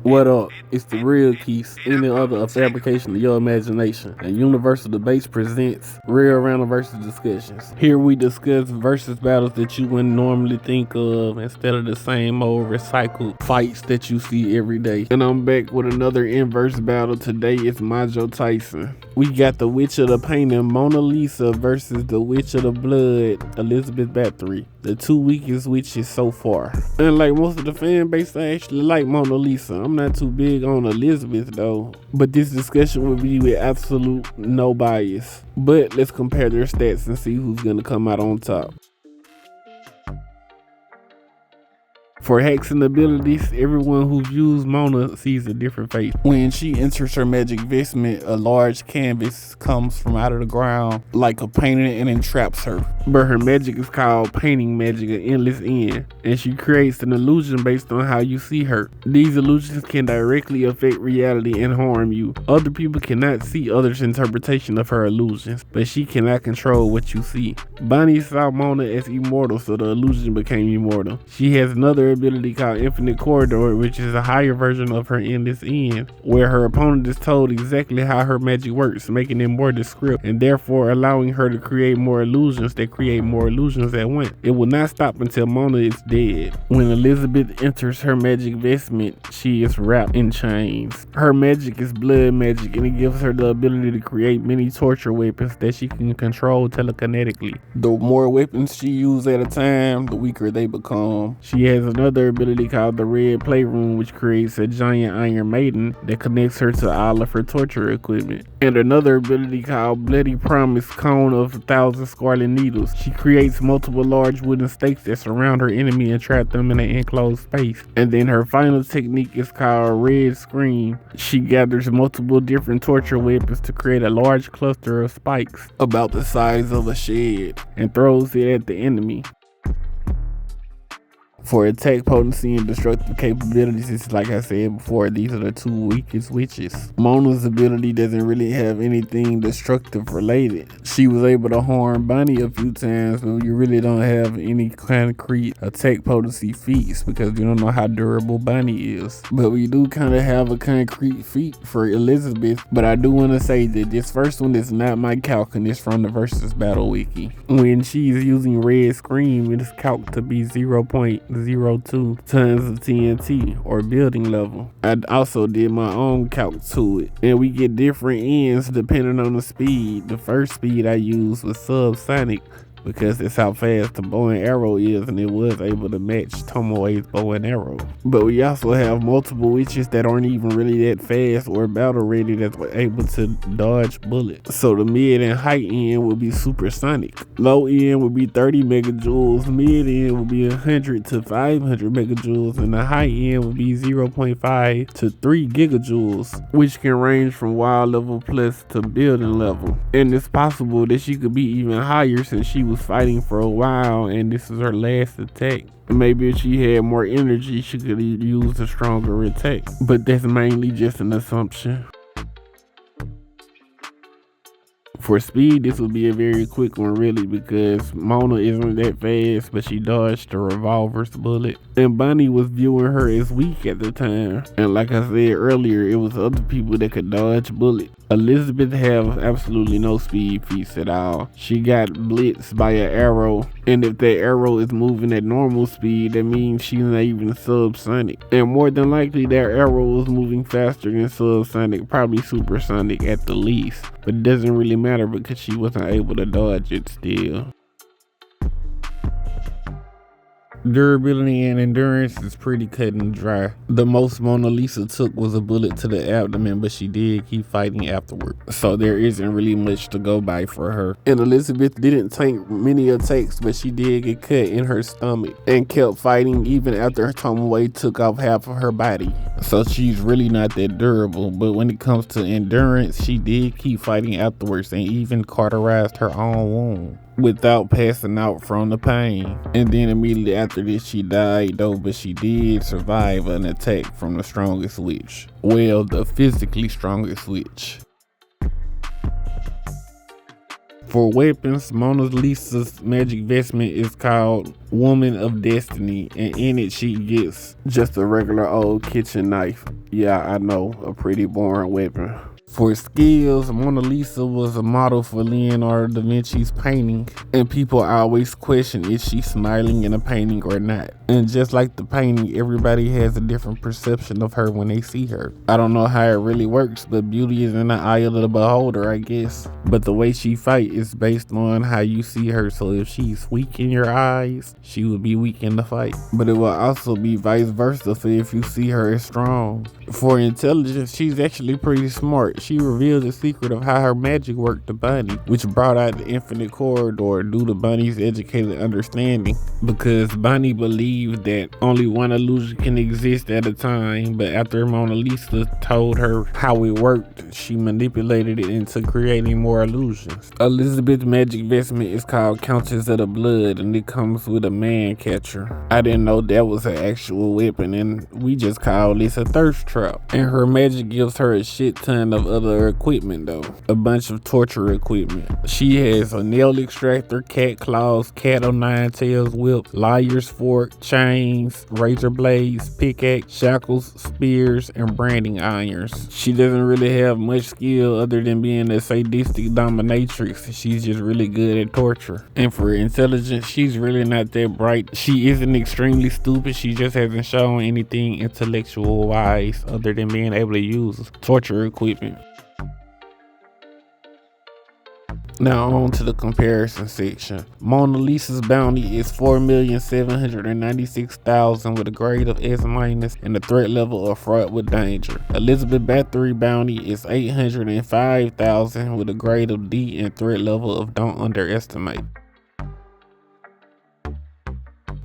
What up? It's the real Keys. Any other a fabrication of your imagination. And Universal Debates presents real random versus discussions. Here we discuss versus battles that you wouldn't normally think of instead of the same old recycled fights that you see every day. And I'm back with another inverse battle. Today it's Majo Taisen. We got the Witch of the Painting Mona Lisa versus the Witch of the Blood Elizabeth Bathory. The two weakest witches so far. And like most of the fan base, I actually like Mona Lisa. I'm not too big on Elizabeth though. But this discussion will be with absolute no bias. But let's compare their stats and see who's gonna come out on top. For hacks and abilities, everyone who views Mona sees a different face. When she enters her magic vestment, a large canvas comes from out of the ground like a painting and entraps her. But her magic is called painting magic, an endless end, and she creates an illusion based on how you see her. These illusions can directly affect reality and harm you. Other people cannot see others' interpretation of her illusions, but she cannot control what you see. Bonnie saw Mona as immortal, so the illusion became immortal. She has another ability called Infinite Corridor, which is a higher version of her endless end, where her opponent is told exactly how her magic works, making it more descriptive and therefore allowing her to create more illusions that create more illusions at once. It will not stop until Mona is dead. When Elizabeth enters her magic vestment, she is wrapped in chains. Her magic is blood magic, and it gives her the ability to create many torture weapons that she can control telekinetically. The more weapons she uses at a time, the weaker they become. She has another ability called the Red Playroom, which creates a giant Iron Maiden that connects her to all of her torture equipment. And another ability called Bloody Promise, Cone of 1,000 Scarlet Needles. She creates multiple large wooden stakes that surround her enemy and trap them in an enclosed space. And then her final technique is called Red Scream. She gathers multiple different torture weapons to create a large cluster of spikes about the size of a shed and throws it at the enemy. For attack potency and destructive capabilities, it's like I said before, these are the two weakest witches. Mona's ability doesn't really have anything destructive related. She was able to harm Bonnie a few times, but you really don't have any concrete attack potency feats because you don't know how durable Bonnie is. But we do kind of have a concrete feat for Elizabeth, but I do want to say that this first one is not my calc and it's from the Versus Battle Wiki. When she's using Red Scream, it is calced to be 0.02 tons of TNT or building level. I also did my own calc to it, and we get different ends depending on the speed. The first speed I used was subsonic because that's how fast the bow and arrow is, and it was able to match Tomoe's bow and arrow. But we also have multiple witches that aren't even really that fast or battle ready that's able to dodge bullets. So the mid and high end would be supersonic. Low end would be 30 megajoules, mid end would be 100 to 500 megajoules, and the high end would be 0.5 to 3 gigajoules, which can range from wild level plus to building level. And it's possible that she could be even higher since she was fighting for a while and this is her last attack. Maybe if she had more energy, she could use a stronger attack, but that's mainly just an assumption. For speed, this would be a very quick one really because Mona isn't that fast, but she dodged the revolver's bullet. And Bonnie was viewing her as weak at the time. And like I said earlier, it was other people that could dodge bullets. Elizabeth have absolutely no speed feats at all. She got blitzed by an arrow, and if that arrow is moving at normal speed, that means she's not even subsonic. And more than likely that arrow was moving faster than subsonic, probably supersonic at the least. But it doesn't really matter because she wasn't able to dodge it still. Durability and endurance is pretty cut and dry. The most Mona Lisa took was a bullet to the abdomen, but she did keep fighting afterward. So there isn't really much to go by for her. And Elizabeth didn't tank many attacks, but she did get cut in her stomach and kept fighting even after her Tomoe took off half of her body. So she's really not that durable, but when it comes to endurance, she did keep fighting afterwards and even cauterized her own wound without passing out from the pain. And then immediately after this she died though, but she did survive an attack from the strongest witch. Well, the physically strongest witch. For weapons, Mona Lisa's magic vestment is called Woman of Destiny, and in it she gets just a regular old kitchen knife. Yeah, I know, a pretty boring weapon. For skills, Mona Lisa was a model for Leonardo da Vinci's painting, and people always question if she's smiling in a painting or not. And just like the painting, everybody has a different perception of her when they see her. I don't know how it really works, but beauty is in the eye of the beholder, I guess. But the way she fight is based on how you see her, so if she's weak in your eyes, she will be weak in the fight. But it will also be vice versa, so if you see her as strong. For intelligence, she's actually pretty smart. She revealed the secret of how her magic worked to Bunny, which brought out the infinite corridor due to Bunny's educated understanding. Because Bunny believed that only one illusion can exist at a time, but after Mona Lisa told her how it worked, she manipulated it into creating more illusions. Elizabeth's magic vestment is called Countess of the Blood, and it comes with a man catcher. I didn't know that was an actual weapon, and we just call this a thirst trap. And her magic gives her a shit ton of other equipment though. A bunch of torture equipment. She has a nail extractor, cat claws, cat o' nine tails whip, liar's fork, chains, razor blades, pickaxe, shackles, spears, and branding irons. She doesn't really have much skill other than being a sadistic dominatrix. She's just really good at torture. And for intelligence, she's really not that bright. She isn't extremely stupid. She just hasn't shown anything intellectual wise other than being able to use torture equipment. Now on to the comparison section. Mona Lisa's bounty is 4,796,000 with a grade of S- and a threat level of fraught with danger. Elizabeth Bathory bounty is 805,000 with a grade of D and threat level of don't underestimate.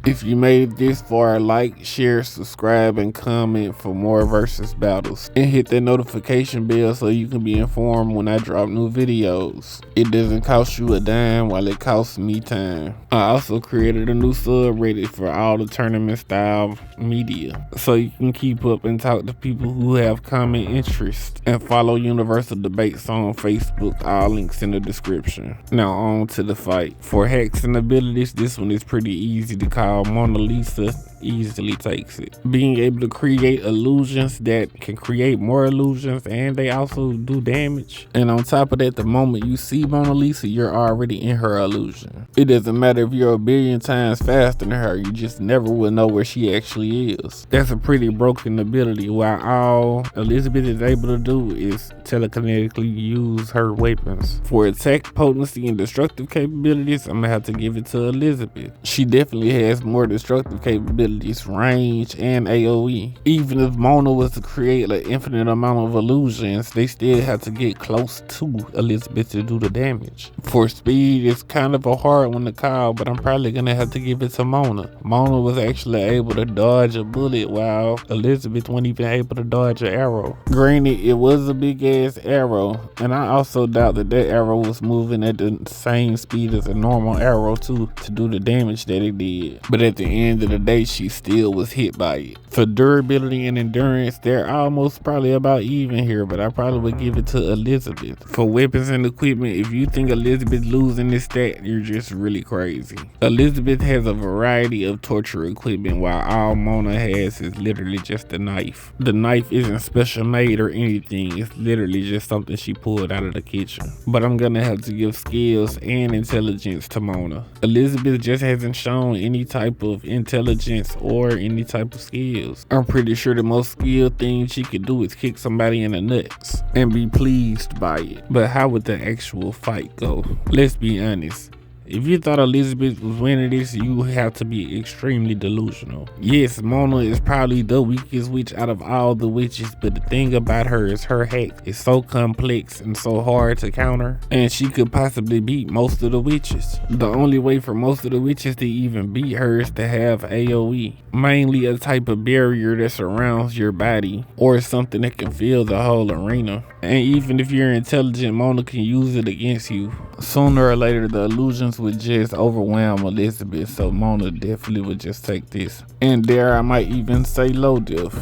If you made it this far, like, share, subscribe, and comment for more versus battles. And hit that notification bell so you can be informed when I drop new videos. It doesn't cost you a dime while it costs me time. I also created a new subreddit for all the tournament style media, so you can keep up and talk to people who have common interests. And follow Universal Debates on Facebook, all links in the description. Now on to the fight. For hacks and abilities, this one is pretty easy to call. Mona Lisa easily takes it. Being able to create illusions that can create more illusions, and they also do damage. And on top of that, the moment you see Mona Lisa, you're already in her illusion. It doesn't matter if you're a billion times faster than her, you just never will know where she actually is. That's a pretty broken ability, while all Elizabeth is able to do is telekinetically use her weapons. For attack potency and destructive capabilities, I'm gonna have to give it to Elizabeth. She definitely has more destructive capabilities, range, and AoE. Even if Mona was to create an infinite amount of illusions, they still have to get close to Elizabeth to do the damage. For speed, it's kind of a hard one to call, but I'm probably gonna have to give it to Mona. Mona was actually able to dodge a bullet while Elizabeth wasn't even able to dodge an arrow. Granted, it was a big ass arrow, and I also doubt that arrow was moving at the same speed as a normal arrow too to do the damage that it did. But at the end of the day, she still was hit by it. For durability and endurance, they're almost probably about even here, but I probably would give it to Elizabeth. For weapons and equipment, if you think Elizabeth losing this stat, you're just really crazy. Elizabeth has a variety of torture equipment, while all Mona has is literally just a knife. The knife isn't special made or anything, it's literally just something she pulled out of the kitchen. But I'm gonna have to give skills and intelligence to Mona. Elizabeth just hasn't shown any type of intelligence or any type of skills. I'm pretty sure the most skilled thing she could do is kick somebody in the nuts and be pleased by it. But how would the actual fight go? Let's be honest. If you thought Elizabeth was winning this, you have to be extremely delusional. Yes, Mona is probably the weakest witch out of all the witches, but the thing about her is her hack is so complex and so hard to counter, and she could possibly beat most of the witches. The only way for most of the witches to even beat her is to have AoE, mainly a type of barrier that surrounds your body, or something that can fill the whole arena. And even if you're intelligent, Mona can use it against you. Sooner or later, the illusions would just overwhelm Elizabeth, so Mona definitely would just take this. And dare I might even say low diff.